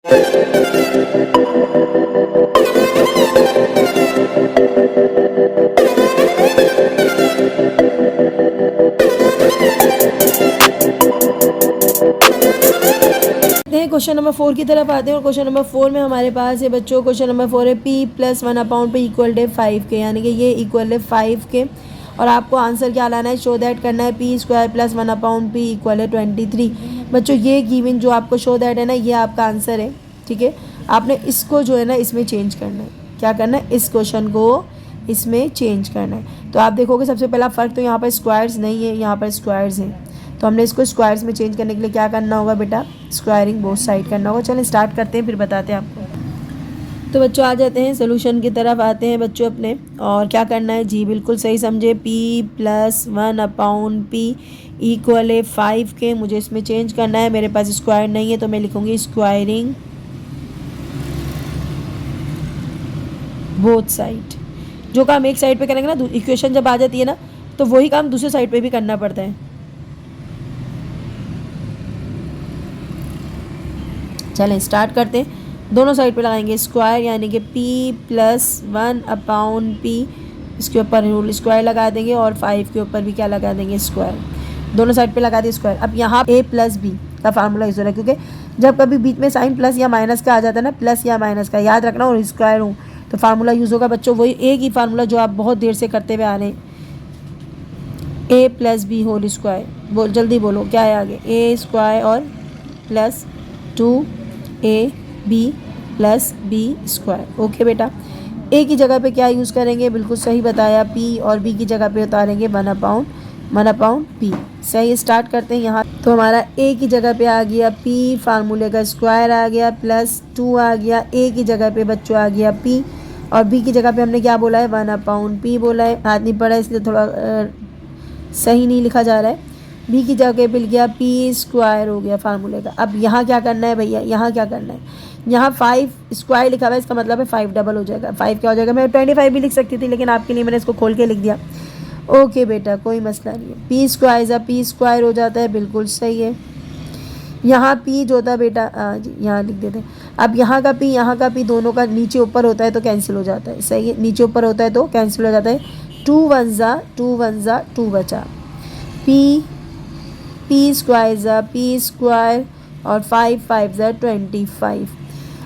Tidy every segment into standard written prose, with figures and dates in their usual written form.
Question number 4 की तरफ आते हैं और क्वेश्चन नंबर 4 में हमारे पास है बच्चों, क्वेश्चन नंबर 4 है p plus 1/p equal to 5 के, यानी कि ये इक्वल है 5 के। और आपको आंसर क्या लाना है, शो दैट करना है p square plus 1/p equal है 23। बच्चों ये गिवन जो आपको शो दैट है ना, ये आपका आंसर है, ठीक है। आपने इसको जो है ना इसमें चेंज करना है, क्या करना है, इस क्वेश्चन को इसमें चेंज करना है। तो आप देखोगे सबसे पहला फ़र्क तो यहाँ पर स्क्वायर्स नहीं है, यहाँ पर स्क्वायर्स हैं। तो हमने इसको स्क्वायर्स में चेंज करने के लिए क्या करना होगा बेटा, स्क्वायरिंग बोथ साइड करना होगा। चलें स्टार्ट करते हैं, फिर बताते हैं आपको। तो बच्चों आ जाते हैं सोल्यूशन की तरफ, आते हैं बच्चों अपने, और क्या करना है जी, बिल्कुल सही समझे, p प्लस 1/p इक्वल है 5 के। मुझे इसमें चेंज करना है, मेरे पास स्क्वायर नहीं है तो मैं लिखूँगी स्क्वायरिंग बोथ साइड। जो काम एक साइड पे करेंगे ना, इक्वेशन जब आ जाती है ना, तो वही काम दूसरे साइड पे भी करना पड़ता है। चलें स्टार्ट करते हैं, दोनों साइड पे लगाएंगे स्क्वायर, यानी कि p प्लस 1/p, इसके ऊपर रूल स्क्वायर लगा देंगे और 5 के ऊपर भी क्या लगा देंगे, स्क्वायर। दोनों साइड पे लगा दिए स्क्वायर। अब यहाँ a प्लस b का फार्मूला यूज़ हो रहा है, क्योंकि जब कभी बीच में साइन प्लस या माइनस का आ जाता है ना, प्लस या माइनस का याद रखना, और स्क्वायर हूँ तो फार्मूला यूज़ होगा बच्चों, वही एक ही फार्मूला जो आप बहुत देर से करते हुए आ रहे हैं, a plus B whole square. बोल जल्दी बोलो क्या है आगे, a स्क्वायर और plus 2ab plus B square. Okay बेटा, a की जगह पे क्या यूज़ करेंगे, बिल्कुल सही बताया, p, और b की जगह पे उतारेंगे 1/p। सही, स्टार्ट करते हैं यहाँ। तो हमारा a की जगह पे आ गया p, फार्मूले का स्क्वायर आ गया, प्लस 2 आ गया, a की जगह पे बच्चों आ गया p, और b की जगह पे हमने क्या बोला है, 1/p बोला है। हाथ नहीं पड़ा इसलिए थोड़ा सही नहीं लिखा जा रहा है। b की जगह पे गया p स्क्वायर हो गया फार्मूले का। अब यहाँ क्या करना है भैया, यहाँ क्या करना है, यहाँ 5 स्क्वायर लिखा हुआ है, इसका मतलब है 5 डबल हो जाएगा। 5 क्या हो जाएगा, मैं 25 भी लिख सकती थी, लेकिन आपके लिए मैंने इसको खोल के लिख दिया। ओके बेटा, कोई मसला नहीं है, p स्क्वायर p स्क्वायर हो जाता है, बिल्कुल सही है। यहाँ p जो होता है बेटा, जी यहाँ लिख देते हैं। अब यहाँ का p, यहाँ का p दोनों का नीचे ऊपर होता है तो कैंसिल हो जाता है, सही है, नीचे ऊपर होता है तो कैंसिल हो जाता है। 2 1 ज़ा 2 बचा, p स्क्वायर p स्क्वायर, और 5 5 ज़ा 25।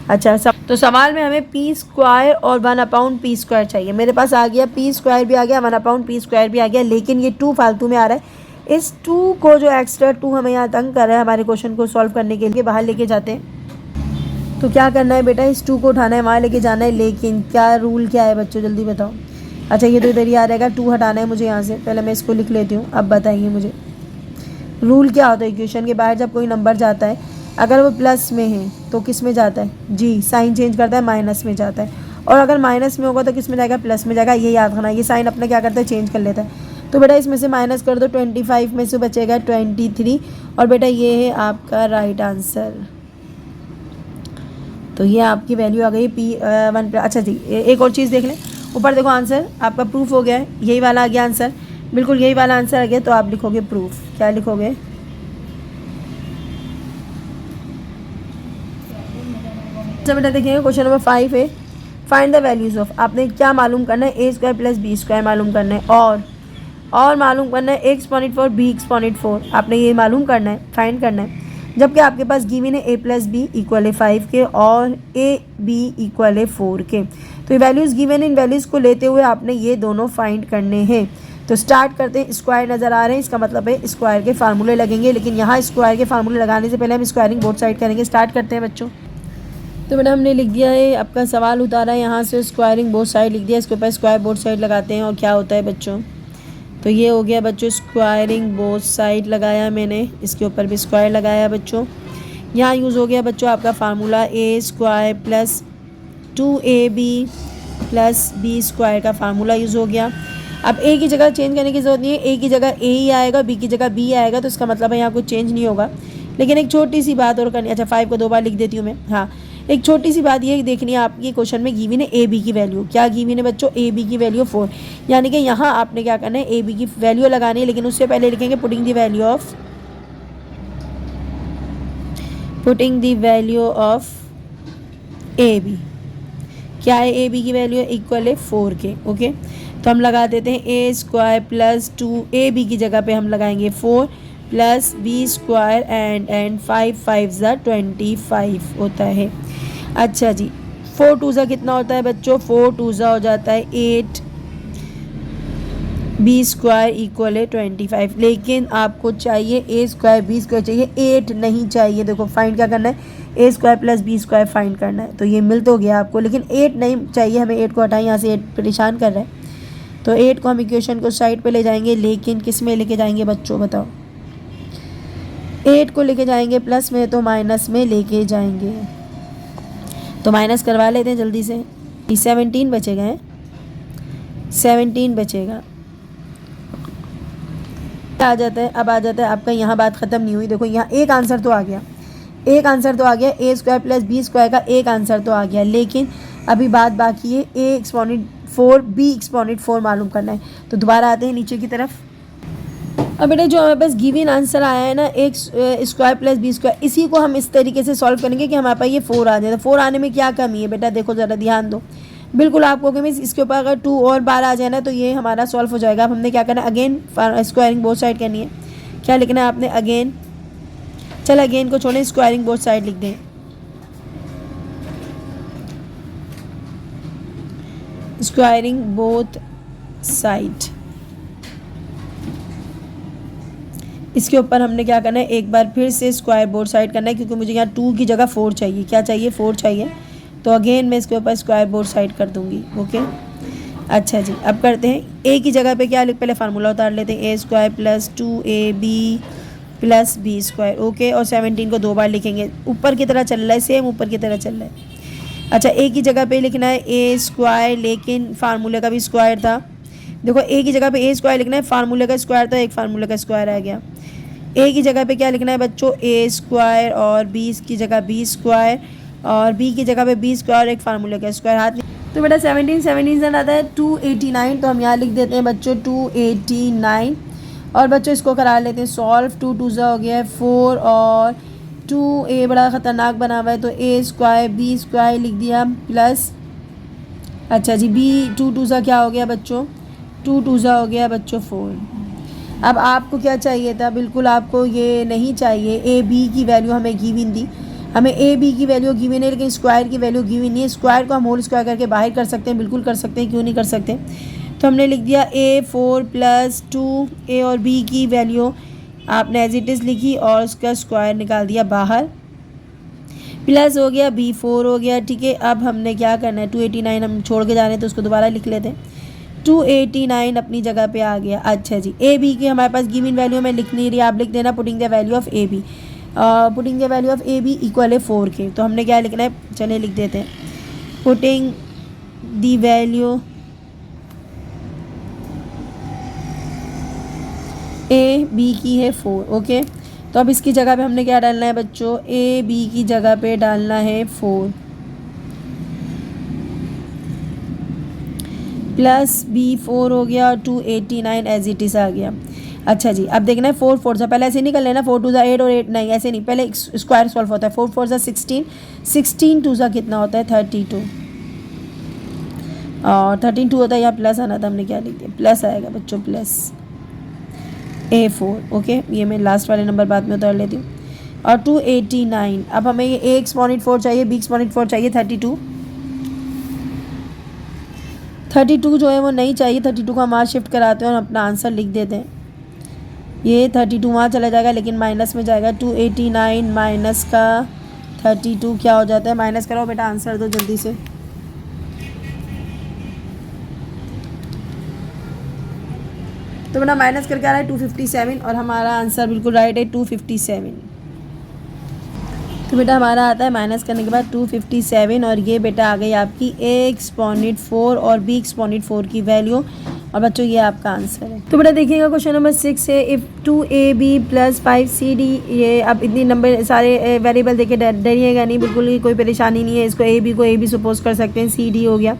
अच्छा, तो सवाल में हमें p स्क्वायर और 1/p स्क्वायर चाहिए। मेरे पास आ गया p स्क्वायर भी आ गया, 1/p स्क्वायर भी आ गया, लेकिन ये 2 फालतू में आ रहा है। इस 2 को जो एक्स्ट्रा 2 हमें यहाँ तंग कर रहा है, हमारे क्वेश्चन को सॉल्व करने के लिए बाहर लेके जाते हैं। तो क्या करना है बेटा, इस 2 को उठाना है, वहाँ लेके जाना है, लेकिन क्या रूल क्या है बच्चों, जल्दी बताओ। अच्छा, ये तो इधर ही आ रहेगा, 2 हटाना है मुझे यहाँ से, पहले मैं इसको लिख लेती हूँ, अब बताइए मुझे रूल क्या होता है। इक्वेशन के बाहर जब कोई नंबर जाता है, अगर वो प्लस में है तो किस में जाता है जी, साइन चेंज करता है, माइनस में जाता है, और अगर माइनस में होगा तो किस में जाएगा, प्लस में जाएगा। ये याद रखना, ये साइन अपना क्या करता है, चेंज कर लेता है। तो बेटा इसमें से माइनस कर दो, 25 में से बचेगा 23, और बेटा ये है आपका राइट आंसर। तो ये आपकी वैल्यू आ गई p1। अच्छा जी, एक और चीज़ देख लें, ऊपर देखो आंसर आपका प्रूफ हो गया है, यही वाला आ गया आंसर, बिल्कुल यही वाला आंसर आ गया। तो आप लिखोगे प्रूफ, क्या लिखोगे, बेटा देखिए क्वेश्चन नंबर 5 है, फाइंड द वैल्यूज ऑफ, आपने क्या मालूम करना है, A square plus B square मालूम करना है, और मालूम करना है x/4 bx/4, आपने ये मालूम करना है, फाइंड करना है। जबकि आपके पास गिवन है a प्लस बी इक्वल है 5 के और a b इक्वल है 4 के। तो ये वैल्यूज़ गिवन है, इन वैल्यूज़ को लेते हुए आपने ये दोनों फाइंड करने हैं। तो स्टार्ट करते हैं, स्क्वायर नज़र आ रहे हैं, इसका मतलब है स्क्वायर के फार्मूले लगेंगे, लेकिन यहाँ स्क्वायर के फार्मूले लगाने से पहले हम स्क्वायरिंग बोथ साइड करेंगे। स्टार्ट करते हैं बच्चों। तो बेटा हमने लिख दिया है, आपका सवाल उतारा है यहाँ से, स्क्वायरिंग बोथ साइड लिख दिया, इसके ऊपर स्क्वायर बोथ साइड लगाते हैं और क्या होता है बच्चों। तो ये हो गया बच्चों, स्क्वायरिंग बोथ साइड लगाया मैंने, इसके ऊपर भी स्क्वायर लगाया बच्चों। यहाँ यूज़ हो गया बच्चों आपका formula a square plus 2ab plus b square का फार्मूला यूज़ हो गया। अब a की जगह चेंज करने की ज़रूरत नहीं है, a की जगह a ही आएगा, b की जगह b आएगा, तो इसका मतलब है यहाँ कुछ चेंज नहीं होगा। लेकिन एक छोटी सी बात और करनी, अच्छा 5 को 2 बार लिख देती हूँ मैं, हाँ एक छोटी सी बात ये देखनी है आपकी, क्वेश्चन में गिवन है ए बी की वैल्यू, क्या गिवन है बच्चों, ए बी की वैल्यू 4, यानी कि यहाँ आपने क्या करना है, ए बी की वैल्यू लगानी है, लेकिन उससे पहले लिखेंगे putting the value of a b, क्या है ए बी की वैल्यू है इक्वल है 4 के। ओके, तो हम लगा देते हैं ए स्क्वायर प्लस 2, ए बी की जगह पे हम लगाएंगे 4 प्लस बी स्क्वायर एंड 5 5 ज़ा 25 होता है। अच्छा जी, 4 2 ज़ा कितना होता है बच्चों, 4 2 ज़ा हो जाता है 8, बी स्क्वायर इक्वल है 25। लेकिन आपको चाहिए ए स्क्वायर बी स्क्वायर चाहिए, 8 नहीं चाहिए। देखो फाइंड क्या करना है, A square plus B square find करना है। तो ये मिल तो गया आपको, लेकिन 8 नहीं चाहिए हमें। 8 को हटाएं, यहाँ से 8 परेशान कर रहा है। तो 8 को हम इक्वेशन को साइड पे ले जाएंगे, लेकिन किस में लेके जाएंगे बच्चों बताओ। 8 को लेके जाएंगे प्लस में तो माइनस में लेके जाएंगे। तो माइनस करवा लेते हैं जल्दी से। 17 बचेगा है, 17 बचेगा। आ जाता है, अब आ जाता है आपका, यहाँ बात ख़त्म नहीं हुई। देखो यहाँ एक आंसर तो आ गया, एक आंसर तो आ गया, ए स्क्वायर प्लस बी स्क्वायर का एक आंसर तो आ गया। लेकिन अभी बात बाकी है ए एक्सपोनेंट 4 बी एक्सपोनेंट 4 मालूम करना है। तो दोबारा आते हैं नीचे की तरफ। अब बेटा जो हमारे पास गिवन आंसर आया है ना, एक स्क्वायर प्लस बी स्क्वायर, इसी को हम इस तरीके से सॉल्व करेंगे कि हमारे पास ये 4 आ जाए। तो 4 आने में क्या कमी है बेटा, देखो ज़रा ध्यान दो। बिल्कुल आपको कि मिस इसके ऊपर अगर 2 और बार आ जाए ना तो ये हमारा सॉल्व हो जाएगा। अब हमने क्या करना है, अगेन स्क्वायरिंग बोथ साइड करनी है। क्या लिखना है आपने, अगेन। चल अगेन को छोड़ें, स्क्वायरिंग बोथ साइड लिख दें। स्क्वायरिंग बोथ साइड, इसके ऊपर हमने क्या करना है, एक बार फिर से स्क्वायर बोथ साइड करना है, क्योंकि मुझे यहाँ 2 की जगह 4 चाहिए। क्या चाहिए, 4 चाहिए। तो अगेन मैं इसके ऊपर स्क्वायर बोथ साइड कर दूंगी। ओके, अच्छा जी, अब करते हैं ए की जगह पे क्या लिख, पहले फार्मूला उतार लेते हैं। ए square plus 2ab plus B square. Okay, और 17 को 2 बार लिखेंगे। ऊपर की तरह चल रहा है, सेम ऊपर की तरह चल रहा है। अच्छा, ए की जगह पे लिखना है ए स्क्वायर, लेकिन फार्मूले का भी स्क्वायर था। देखो ए की जगह पे ए स्क्वायर लिखना है, फार्मूले का स्क्वायर था, एक फार्मूले का स्क्वायर आ गया। ए की जगह पे क्या लिखना है बच्चों, ए स्क्वायर, और बी की जगह बी स्क्वायर, और बी की जगह पे बी स्क्वायर, एक फार्मूले का स्क्वायर हाथ। तो बेटा 17 से आता है 289, तो हम यहाँ लिख देते हैं बच्चों 289। और बच्चों इसको करा लेते हैं सॉल्व। 2 2 ज़ा हो गया है 4, और 2a बड़ा ख़तरनाक बना हुआ है, तो ए स्क्वायर बी स्क्वायर लिख दिया प्लस, अच्छा जी, बी 2 2 ज़ा क्या हो गया बच्चों, 2 2 ज़ा हो गया बच्चों 4। अब आपको क्या चाहिए था, बिल्कुल आपको ये नहीं चाहिए। ए बी की वैल्यू हमें गिवन दी, हमें ए बी की वैल्यू गिवन है, लेकिन स्क्वायर की वैल्यू गिवन नहीं है। स्क्वायर को हम होल स्क्वायर करके बाहर कर सकते हैं, बिल्कुल कर सकते हैं, क्यों नहीं कर सकते। तो हमने लिख दिया ए 4 प्लस 2, ए और बी की वैल्यू आपने एज इट इज़ लिखी और उसका स्क्वायर निकाल दिया बाहर, प्लस हो गया बी 4 हो गया। ठीक है, अब हमने क्या करना है, 289 हम छोड़ के जा रहे हैं, तो उसको दोबारा लिख लेते हैं। 289 अपनी जगह पे आ गया। अच्छा जी, ए बी की हमारे पास गिवन वैल्यू में लिख नहीं रही, आप लिख देना putting the value of a b. Putting the value of a b equal है 4 के। तो हमने क्या लिखना है, चलिए लिख देते हैं, putting the value a b की है 4। ओके, तो अब इसकी जगह पे हमने क्या डालना है बच्चों, ए बी की जगह पे डालना है 4 प्लस बी 4 हो गया, और 289 एज इट इज़ आ गया। अच्छा जी, अब देखना है 4 4 सा, पहले ऐसे नहीं कर लेना, 4 2 ज़ा 8 और 8 नहीं, ऐसे नहीं, पहले स्क्वायर सॉल्व होता है। 4 4 ज़ा 16, 16 2 ज़ा कितना होता है 32, और 13 2 होता है, यहाँ प्लस आना था, हमने क्या लिख दिया, प्लस आएगा बच्चों, प्लस ए 4। ओके, ये मैं लास्ट वाले नंबर बाद में उतार लेती हूँ। और 289, अब हमें ये ए एक्सपोनेंट 4 चाहिए, बी एक्सपोनेंट 4 चाहिए, 32 जो है वो नहीं चाहिए। 32 को हम वहाँ शिफ्ट कराते हैं और अपना आंसर लिख देते हैं। ये 32 वहाँ चला जाएगा, लेकिन माइनस में जाएगा। 289 माइनस का 32 क्या हो जाता है, माइनस करो बेटा, आंसर दो जल्दी से। तो बेटा माइनस करके आ रहा है 257, और हमारा आंसर बिल्कुल राइट है 257। तो बेटा हमारा आता है माइनस करने के बाद 257, और ये बेटा आ गई आपकी ए एक्सपोनेंट 4 और बी एक्सपोनेंट 4 की वैल्यू, और बच्चों ये आपका आंसर है। तो बेटा देखिएगा क्वेश्चन नंबर 6 है, इफ़ 2ab प्लस 5cd, ये अब इतनी नंबर सारे वेरिएबल देखे डरिएगा नहीं, बिल्कुल ही कोई परेशानी नहीं है। इसको ए बी सपोज कर सकते हैं, cd हो गया,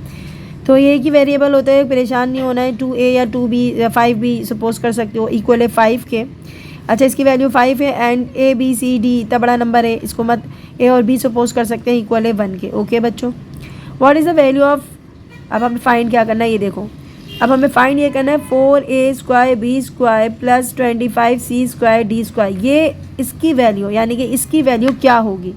तो ये की वेरिएबल होता है, परेशान नहीं होना है। 2a या 2b या 5b सपोज कर सकते हो, इक्वल है 5 के। अच्छा, इसकी वैल्यू 5 है एंड ABCD इतना बड़ा नंबर है, इसको मत A और B सपोज कर सकते हैं इक्वल है 1 के। ओके बच्चों, what is the value of, अब हमें फाइंड क्या करना है ये देखो, अब हमें फाइंड ये करना है 4A² B² plus 25C² D², ये इसकी वैल्यू यानी कि इसकी वैल्यू क्या होगी।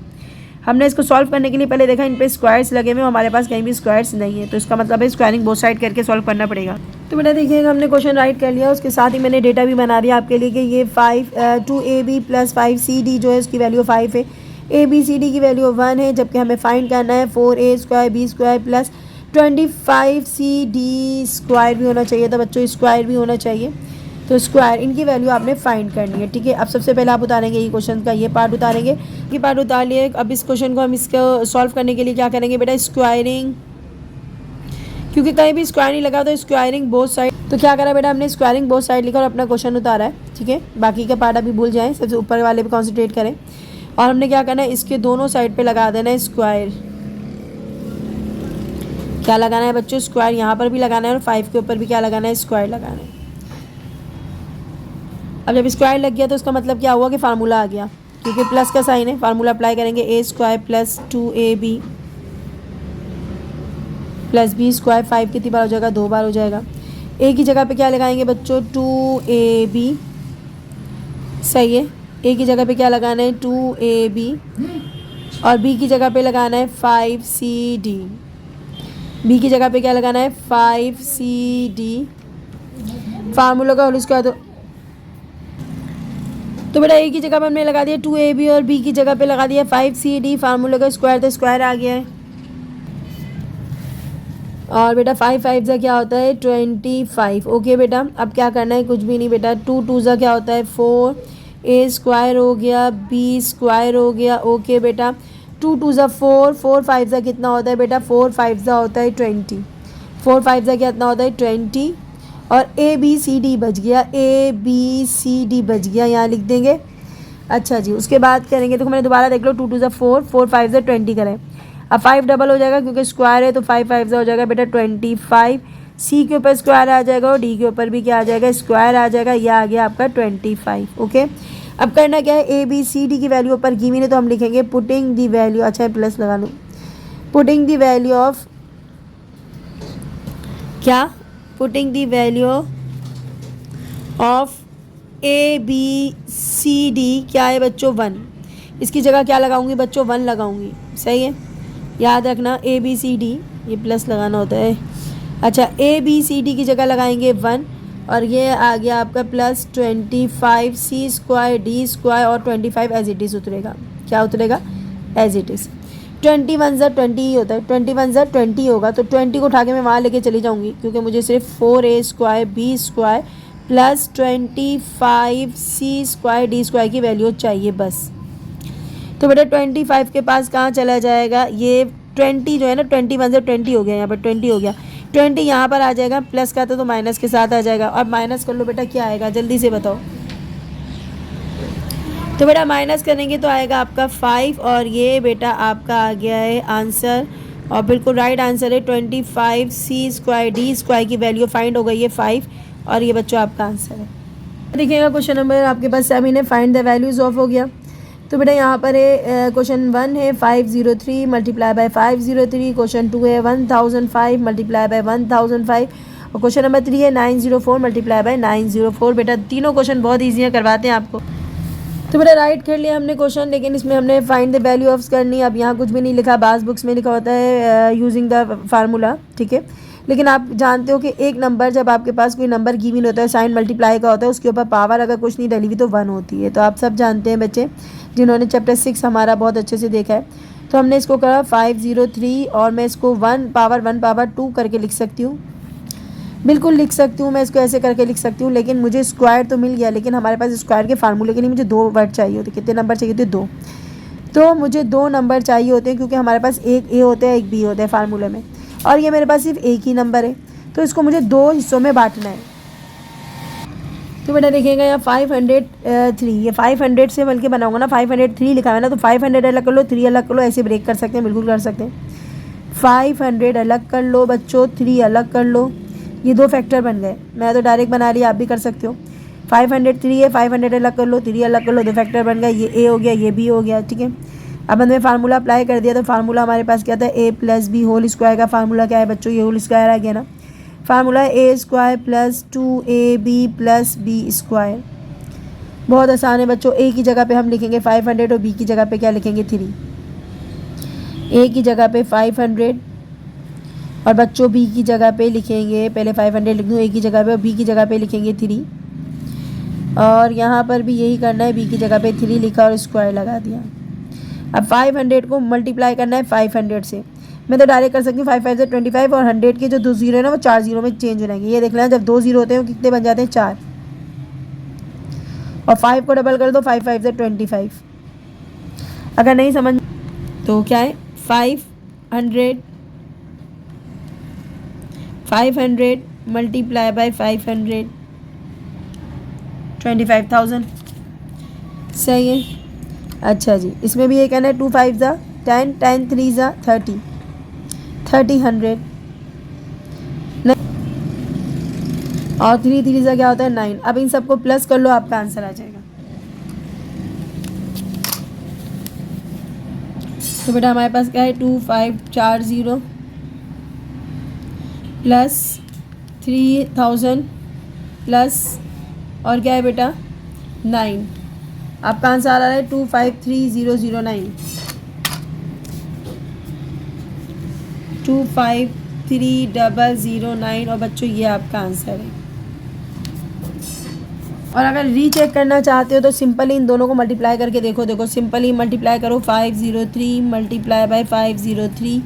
हमने इसको सॉल्व करने के लिए पहले देखा इन पे स्क्वायर्स लगे हुए, हमारे पास कहीं भी स्क्वायर्स नहीं है, तो इसका मतलब है स्क्वायरिंग बोथ साइड करके सॉल्व करना पड़ेगा। तो बेटा देखिएगा हमने क्वेश्चन राइट कर लिया, उसके साथ ही मैंने डेटा भी बना दिया आपके लिए कि ये 2AB प्लस 5CD जो है उसकी वैल्यू 5 है, ABCD की वैल्यू 1 है, जबकि हमें फाइंड करना है 4A² B² प्लस 25CD² भी होना चाहिए था बच्चों, स्क्वायर भी होना चाहिए, तो स्क्वायर इनकी वैल्यू आपने फाइंड करनी है। ठीक है, अब सबसे पहले आप उतारेंगे ये क्वेश्चन का ये पार्ट उतारेंगे, ये पार्ट उतार लिए। अब इस क्वेश्चन को हम इसको सॉल्व करने के लिए क्या करेंगे बेटा, स्क्वायरिंग, क्योंकि कहीं भी स्क्वायर नहीं लगा तो स्क्वायरिंग बोथ साइड, तो क्या करा बेटा हमने स्क्वायरिंग बोथ साइड लिखा और अपना क्वेश्चन उतारा है। ठीक है, बाकी का पार्ट अभी भूल जाएं, सबसे ऊपर वाले पे कॉन्सेंट्रेट करें। और हमने क्या करना है, इसके दोनों साइड पे लगा देना है स्क्वायर। क्या लगाना है बच्चों, स्क्वायर, यहाँ पर भी लगाना है और 5 के ऊपर भी क्या लगाना है, स्क्वायर लगाना है। अब जब स्क्वायर लग गया तो इसका मतलब क्या हुआ कि फार्मूला आ गया, क्योंकि प्लस का साइन है, फार्मूला अप्लाई करेंगे A² plus 2AB plus B², 5 कितनी बार हो जाएगा, 2 बार हो जाएगा। A की जगह पे क्या लगाएंगे बच्चों, 2AB, सही है, A की जगह पे क्या लगाना है 2AB और B की जगह पे लगाना है 5CD, B की जगह पे क्या लगाना है 5CD, फार्मूला का होल स्क्वायर, तो बेटा A की जगह पे हमने लगा दिया 2AB और B की जगह पे लगा दिया 5CD, फार्मूला का स्क्वायर तो स्क्वायर आ गया है। और बेटा 5 5 ज़ा क्या होता है 25। ओके बेटा, अब क्या करना है, कुछ भी नहीं बेटा, 2 2 ज़ा क्या होता है 4, A² हो गया, B² हो गया। ओके बेटा, 2 2 ज़ा 4, 4 5 ज़ा कितना होता है बेटा, 4 5 ज़ा होता है 20, 4 5 ज़ा कितना होता है 20, और ABCD बच गया, ABCD बच गया, यहाँ लिख देंगे। अच्छा जी, उसके बाद करेंगे, तो मैंने दोबारा देख लो, 2 2 ज़ा 4, 4 5 ज़ा 20 करें, अब 5 डबल हो जाएगा क्योंकि स्क्वायर है, तो 5 5 ज़ा हो जाएगा बेटा 25, C के ऊपर स्क्वायर आ जाएगा और D के ऊपर भी क्या आ जाएगा, स्क्वायर आ जाएगा, यह आ गया आपका 25। ओके, अब करना क्या है, ABCD की वैल्यू ऊपर गिवन है तो हम लिखेंगे पुटिंग दी वैल्यू, अच्छा प्लस लगा लो, पुटिंग दी वैल्यू ऑफ क्या, putting the value of ABCD क्या है बच्चों 1, इसकी जगह क्या लगाऊंगी बच्चों 1 लगाऊंगी, सही है, याद रखना ABCD ये प्लस लगाना होता है। अच्छा, ABCD की जगह लगाएंगे 1 और ये आ गया आपका प्लस 25 C² D² और 25 एज इट इज़ उतरेगा, क्या उतरेगा एज इट इज़, 21 ज़ा 20 ही होता है, 21 ज़ा 20 होगा, तो 20 को उठा के मैं वहाँ लेके चली जाऊँगी क्योंकि मुझे सिर्फ 4A² B² plus 25 C² D² की वैल्यू चाहिए बस। तो बेटा 25 के पास कहाँ चला जाएगा, ये 20 जो है ना, 21 से 20 हो गया, यहाँ पर 20 हो गया, 20 यहाँ पर आ जाएगा, प्लस का था तो माइनस के साथ आ जाएगा, और माइनस कर लो बेटा क्या आएगा जल्दी से बताओ, तो बेटा माइनस करेंगे तो आएगा आपका 5 और ये बेटा आपका आ गया है आंसर, और बिल्कुल राइट आंसर है 25 C² D² की वैल्यू फाइंड हो गई है 5, और ये बच्चों आपका आंसर है। देखिएगा क्वेश्चन नंबर आपके पास 7 है, फाइंड द वैल्यूज ऑफ हो गया, तो बेटा यहाँ पर है क्वेश्चन 1 है 503 मल्टीप्लाई बाय 503, क्वेश्चन 2 है 1005 मल्टीप्लाई बाय 1005, और क्वेश्चन नंबर 3 है 904 मल्टीप्लाई बाय 904। बेटा तीनों क्वेश्चन बहुत ईजी है, करवाते हैं आपको। तो बेटा राइट कर लिया हमने क्वेश्चन, लेकिन इसमें हमने फाइंड द वैल्यू ऑफ करनी, अब यहाँ कुछ भी नहीं लिखा, बास बुक्स में लिखा होता है यूजिंग द फार्मूला, ठीक है, लेकिन आप जानते हो कि एक नंबर जब आपके पास कोई नंबर गिवन होता है, साइन मल्टीप्लाई का होता है, उसके ऊपर पावर अगर कुछ नहीं डली हुई तो 1 होती है, तो आप सब जानते हैं बच्चे जिन्होंने चैप्टर 6 हमारा बहुत अच्छे से देखा है। तो हमने इसको करा 503 और मैं इसको 1 पावर 2 करके लिख सकती हूँ, बिल्कुल लिख सकती हूँ, मैं इसको ऐसे करके लिख सकती हूँ, लेकिन मुझे स्क्वायर तो मिल गया, लेकिन हमारे पास स्क्वायर के फार्मूले के लिए मुझे 2 वर्ड चाहिए होते, कितने नंबर चाहिए होते 2, तो मुझे 2 नंबर चाहिए होते हैं क्योंकि हमारे पास एक A होता है एक B होता है फार्मूले में, और ये मेरे पास सिर्फ एक ही नंबर है, तो इसको मुझे 2 हिस्सों में बांटना है। तो बेटा देखिएगा यहाँ 503, ये 500 से बल्कि बनाऊंगा ना, 503 लिखा है ना, तो 500 अलग कर लो, 3 अलग कर लो, ऐसे ब्रेक कर सकते हैं, बिल्कुल कर सकते हैं। 500 अलग कर लो बच्चों, 3 अलग कर लो, ये 2 फैक्टर बन गए, मैं तो डायरेक्ट बना रही, आप भी कर सकते हो। 500 3 है, 500 अलग कर लो, 3 अलग कर लो, 2 फैक्टर बन गया, ये ए हो गया, ये बी हो गया, ठीक है। अब हमने फार्मूला अप्लाई कर दिया, तो फार्मूला हमारे पास क्या था, A plus B whole square का फार्मूला क्या है बच्चों, ये होल स्क्वायर आ गया ना। Formula A square plus 2ab plus B square. बहुत आसान है बच्चों, ए की जगह पे हम लिखेंगे 500 और बी की जगह पे क्या लिखेंगे 3। ए की जगह पे 500 और बच्चों बी की जगह पे लिखेंगे, पहले 500 लिख दूँ ए की जगह पे, और बी की जगह पे लिखेंगे 3। और यहाँ पर भी यही करना है, बी की जगह पे 3 लिखा और स्क्वायर लगा दिया। अब 500 को मल्टीप्लाई करना है 500 से। मैं तो डायरेक्ट कर सकती हूँ, 5 5 से 25 और 100 के जो 2 जीरो है ना वो 4 जीरो में चेंज हो जाएंगे। ये देख लेना, जब 2 जीरो होते हैं वो कितने बन जाते हैं 4, और 5 को डबल कर दो, 5 5 से 25। अगर नहीं समझ तो क्या है 500 मल्टीप्लाई बाय 500 25,000। सही है। अच्छा जी, इसमें भी ये कहना है 2 5 ज़ा 10, 10 3 ज़ा 30, 100 और 3 3 ज़ा क्या होता है 9। अब इन सबको प्लस कर लो, आपका आंसर आ जाएगा। तो बेटा हमारे पास क्या है 2540 प्लस 3000 प्लस और क्या है बेटा 9। आपका आंसर आ रहा है 253009, 253009। और बच्चों ये आपका आंसर है। और अगर रीचेक करना चाहते हो तो सिंपली इन दोनों को मल्टीप्लाई करके देखो सिंपली मल्टीप्लाई करो 503 मल्टीप्लाई बाय 503।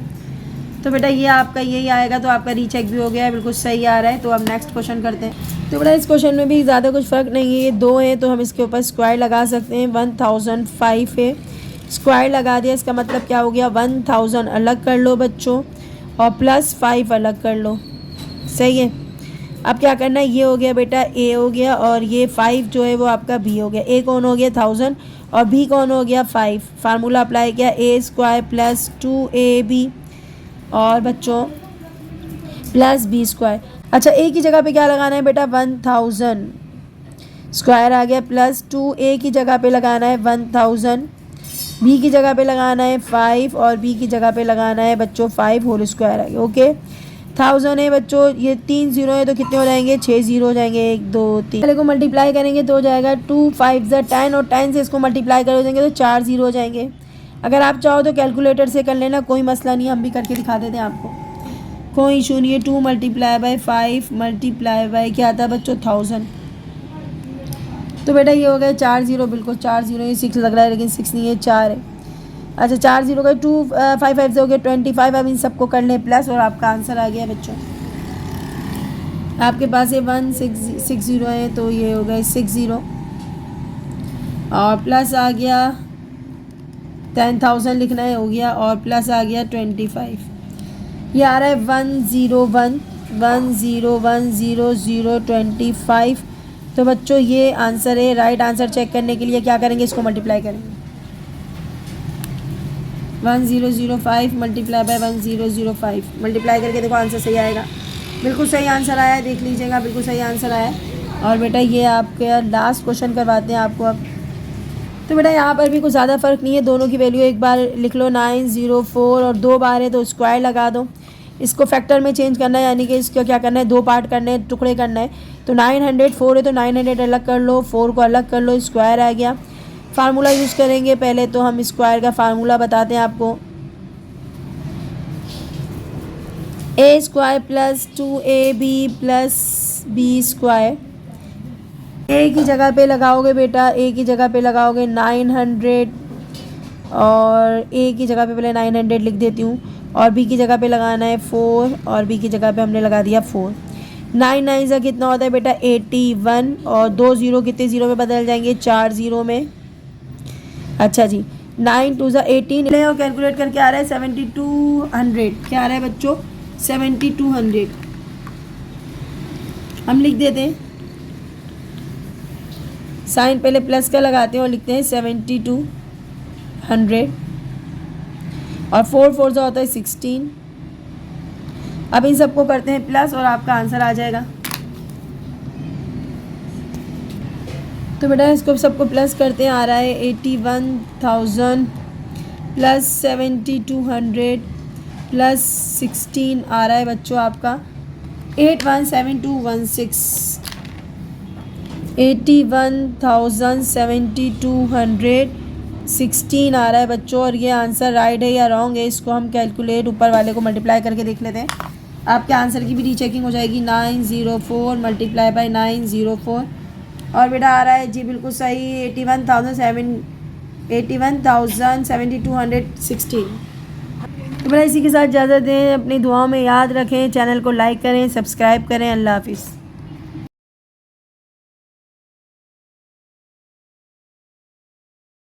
तो बेटा ये आपका यही आएगा। तो आपका रीचेक भी हो गया है, बिल्कुल सही आ रहा है। तो अब नेक्स्ट क्वेश्चन करते हैं। तो बेटा इस क्वेश्चन में भी ज़्यादा कुछ फ़र्क नहीं है, ये 2 हैं तो हम इसके ऊपर स्क्वायर लगा सकते हैं। 1005 है, स्क्वायर लगा दिया, इसका मतलब क्या हो गया 1000 अलग कर लो बच्चों और प्लस 5 अलग कर लो। सही है। अब क्या करना है, ये हो गया बेटा ए हो गया और ये 5 जो है वो आपका बी हो गया। ए कौन हो गया 1000 और बी कौन हो गया 5। फार्मूला अप्लाई किया ए स्क्वायर प्लस 2ab और बच्चों प्लस बी स्क्वायर। अच्छा ए की जगह पे क्या लगाना है बेटा 1000, स्क्वायर आ गया, प्लस 2a की जगह पे लगाना है 1000, बी की जगह पे लगाना है 5 और बी की जगह पे लगाना है बच्चों 5 होल स्क्वायर आ गया। ओके 1000 है बच्चों, ये 3 जीरो है तो कितने हो जाएंगे 6 जीरो हो जाएंगे, 1 2 3। पहले को मल्टीप्लाई करेंगे तो हो जाएगा 2 5 ज़ा 10 और 10 से इसको मल्टीप्लाई कर हो जाएंगे तो 4 जीरो हो जाएंगे। अगर आप चाहो तो कैलकुलेटर से कर लेना, कोई मसला नहीं, हम भी करके दिखा देते हैं आपको, कोई इशू नहीं है। 2 मल्टीप्लाई बाय 5 मल्टीप्लाई बाय क्या आता है बच्चों 1000। तो बेटा ये हो गया 4 जीरो, बिल्कुल 4 जीरो, ये 6 लग रहा है लेकिन 6 नहीं है 4 है। अच्छा 4 जीरो का 2 5 5 से हो गया 25। अब इन सबको कर लें प्लस और आपका आंसर आ गया बच्चों। आपके पास ये 1660 है तो ये हो गया 60 और प्लस आ गया 10,000 लिखना है, हो गया, और प्लस आ गया 25। ये आ रहा है 101,010,025। तो बच्चों ये आंसर है। राइट आंसर चेक करने के लिए क्या करेंगे, इसको मल्टीप्लाई करेंगे 1005 मल्टीप्लाई बाय 1005, मल्टीप्लाई करके देखो आंसर सही आएगा। बिल्कुल सही आंसर आया है, देख लीजिएगा बिल्कुल सही आंसर आया है। और बेटा ये आपके लास्ट क्वेश्चन करवाते हैं आपको अब। तो बेटा यहाँ पर भी कुछ ज़्यादा फ़र्क नहीं है, दोनों की वैल्यू एक बार लिख लो 904 और 2 बार है तो स्क्वायर लगा दो। इसको फैक्टर में चेंज करना है, यानी कि इसको क्या करना है 2 पार्ट करने हैं, टुकड़े करना है। तो 904 है तो 900 अलग कर लो, 4 को अलग कर लो, स्क्वायर आ गया। फार्मूला यूज़ करेंगे, पहले तो हम स्क्वायर का फार्मूला बताते हैं आपको। A square plus 2ab plus B square. A की जगह पे लगाओगे बेटा, ए की जगह पे लगाओगे 900 और ए की जगह पे पहले 900 लिख देती हूँ, और बी की जगह पे लगाना है 4 और बी की जगह पे हमने लगा दिया 4। 9 9 से कितना होता है बेटा 81 और 2 जीरो कितने ज़ीरो में बदल जाएंगे 4 ज़ीरो में। अच्छा जी 9 2 18 और कैलकुलेट करके आ रहा है 7200। क्या आ रहा है बच्चों 7200। हम लिख देते हैं, साइन पहले प्लस का लगाते हैं और लिखते हैं 7200 और 4 4 जो होता है 16। अब इन सबको करते हैं प्लस और आपका आंसर आ जाएगा। तो बेटा इसको सबको प्लस करते हैं, आ रहा है 81,000 प्लस 7,200 प्लस 16 आ रहा है बच्चों आपका 817216। 81,7,216 आ रहा है बच्चों। और ये आंसर राइट है या रॉन्ग है, इसको हम कैलकुलेट ऊपर वाले को मल्टीप्लाई करके देख लेते हैं। आपके आंसर की भी रीचेकिंग हो जाएगी। 904 मल्टीप्लाई बाई 904 और बेटा आ रहा है जी बिल्कुल सही 81,7,216। तो बेटा इसी के साथ इजाज़त दें, अपनी दुआओं में याद रखें, चैनल को लाइक करें, सब्सक्राइब करें। अल्लाह हाफिज़।